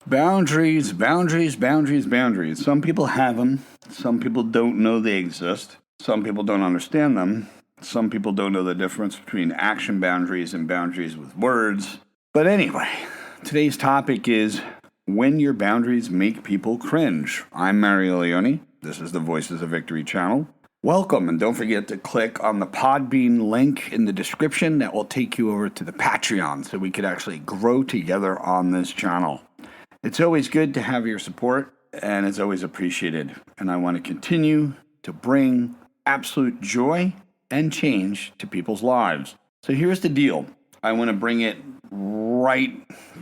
Boundaries, boundaries, boundaries, boundaries. Some people have them. Some people don't know they exist. Some people don't understand them. Some people don't know the difference between action boundaries and boundaries with words. But anyway, today's topic is when your boundaries make people cringe. I'm Mario Leone. This is the Voices of Victory channel. Welcome, and don't forget to click on the Podbean link in the description. That will take you over to the Patreon so we could actually grow together on this channel. It's always good to have your support, and it's always appreciated. And I want to continue to bring absolute joy and change to people's lives. So here's the deal. I want to bring it right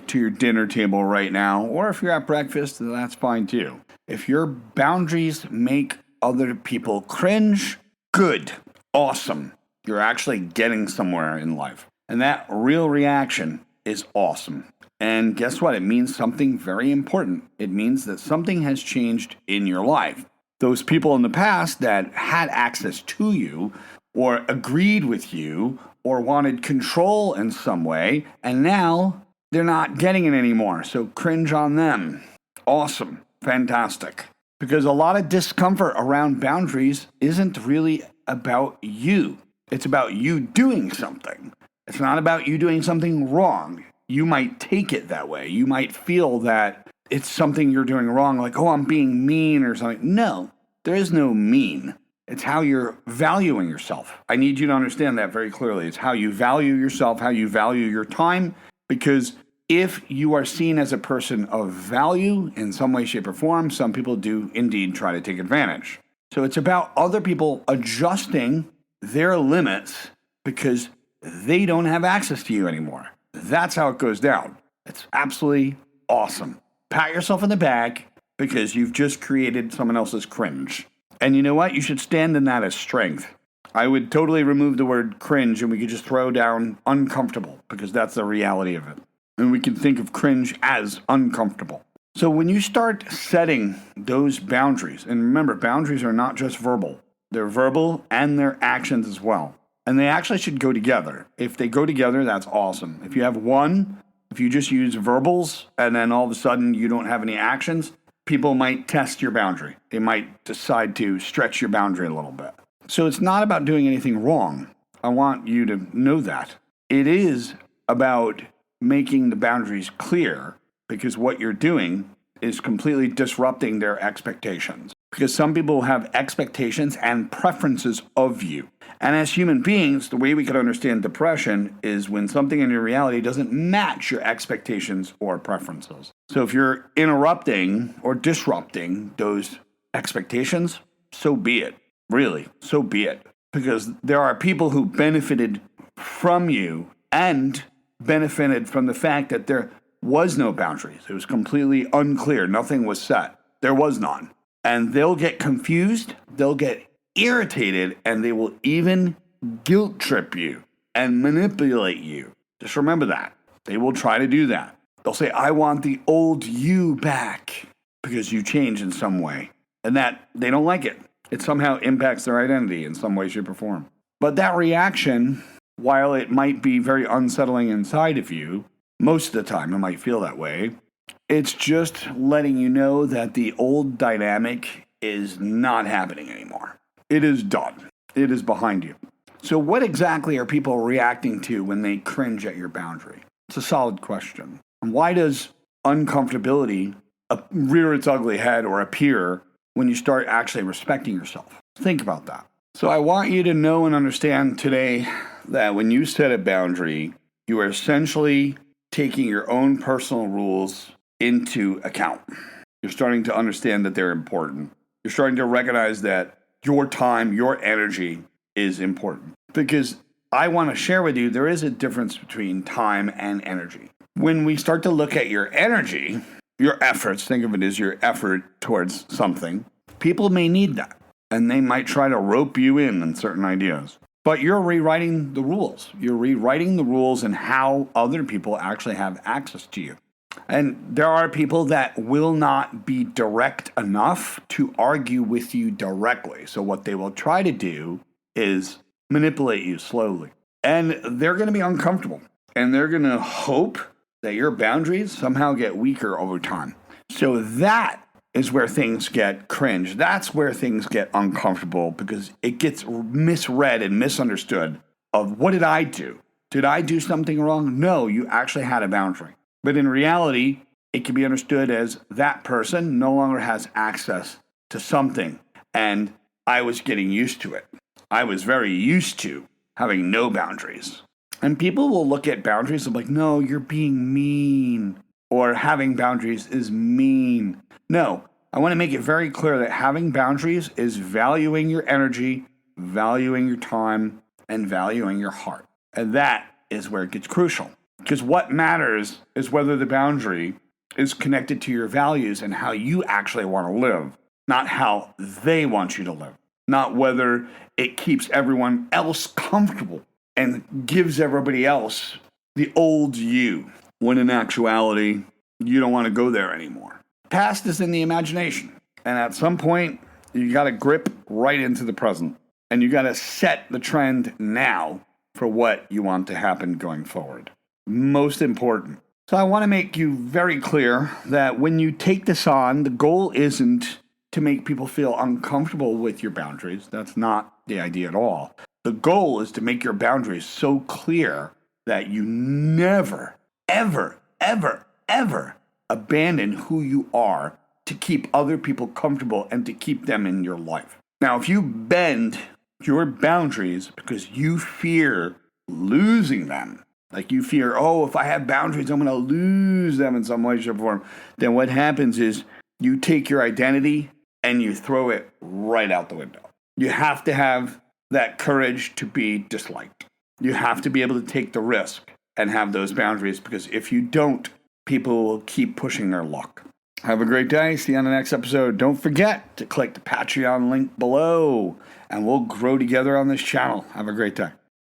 to your dinner table right now, or if you're at breakfast, then that's fine too. If your boundaries make other people cringe, good, awesome. You're actually getting somewhere in life. And that real reaction is awesome. And guess what? It means something very important. It means that something has changed in your life. Those people in the past that had access to you or agreed with you or wanted control in some way, and now they're not getting it anymore. So cringe on them. Awesome. Fantastic. Because a lot of discomfort around boundaries isn't really about you. It's about you doing something. It's not about you doing something wrong. You might take it that way. You might feel that it's something you're doing wrong, like, oh, I'm being mean or something. No, there is no mean. It's how you're valuing yourself. I need you to understand that very clearly. It's how you value yourself, how you value your time, because if you are seen as a person of value in some way, shape, or form, some people do indeed try to take advantage. So it's about other people adjusting their limits because they don't have access to you anymore. That's how it goes down. It's absolutely awesome. Pat yourself in the back because you've just created someone else's cringe. And you know what? You should stand in that as strength. I would totally remove the word cringe and we could just throw down uncomfortable because that's the reality of it. And we can think of cringe as uncomfortable. So when you start setting those boundaries, and remember, boundaries are not just verbal. They're verbal and they're actions as well. And they actually should go together. If they go together, that's awesome. If you have one, if you just use verbals and then all of a sudden you don't have any actions, people might test your boundary. They might decide to stretch your boundary a little bit. So it's not about doing anything wrong. I want you to know that. It is about making the boundaries clear because what you're doing is completely disrupting their expectations. Because some people have expectations and preferences of you. And as human beings, the way we can understand depression is when something in your reality doesn't match your expectations or preferences. So if you're interrupting or disrupting those expectations, so be it. Really, so be it. Because there are people who benefited from you and benefited from the fact that there was no boundaries. It was completely unclear. Nothing was set. There was none. And they'll get confused, they'll get irritated, and they will even guilt trip you and manipulate you. Just remember that. They will try to do that. They'll say, I want the old you back because you changed in some way. And that they don't like it. It somehow impacts their identity in some way, shape, or form. But that reaction, while it might be very unsettling inside of you, most of the time it might feel that way, it's just letting you know that the old dynamic is not happening anymore. It is done. It is behind you. So what exactly are people reacting to when they cringe at your boundary? It's a solid question. And why does uncomfortability rear its ugly head or appear when you start actually respecting yourself? Think about that. So I want you to know and understand today that when you set a boundary, you are essentially taking your own personal rules into account. You're starting to understand that they're important. You're starting to recognize that your time, your energy is important. Because I want to share with you, there is a difference between time and energy. When we start to look at your energy, your efforts, think of it as your effort towards something, people may need that. And they might try to rope you in on certain ideas. But you're rewriting the rules. You're rewriting the rules and how other people actually have access to you. And there are people that will not be direct enough to argue with you directly. So what they will try to do is manipulate you slowly. And they're going to be uncomfortable. And they're going to hope that your boundaries somehow get weaker over time. So that is where things get cringe. That's where things get uncomfortable because it gets misread and misunderstood of what did I do? Did I do something wrong? No, you actually had a boundary. But in reality, it can be understood as that person no longer has access to something. And I was getting used to it. I was very used to having no boundaries. And people will look at boundaries and be like, no, you're being mean. Or having boundaries is mean. No, I want to make it very clear that having boundaries is valuing your energy, valuing your time, and valuing your heart. And that is where it gets crucial. Because what matters is whether the boundary is connected to your values and how you actually want to live, not how they want you to live. Not whether it keeps everyone else comfortable and gives everybody else the old you, when in actuality, you don't want to go there anymore. Past is in the imagination. And at some point, you got to grip right into the present. And you got to set the trend now for what you want to happen going forward. Most important. So I want to make you very clear that when you take this on, the goal isn't to make people feel uncomfortable with your boundaries. That's not the idea at all. The goal is to make your boundaries so clear that you never, ever, ever, ever abandon who you are to keep other people comfortable and to keep them in your life. Now, if you bend your boundaries because you fear losing them, like you fear, oh, if I have boundaries, I'm going to lose them in some way, shape, or form, then what happens is you take your identity and you throw it right out the window. You have to have that courage to be disliked. You have to be able to take the risk and have those boundaries, because if you don't, people will keep pushing their luck. Have a great day. See you on the next episode. Don't forget to click the Patreon link below, and we'll grow together on this channel. Have a great day.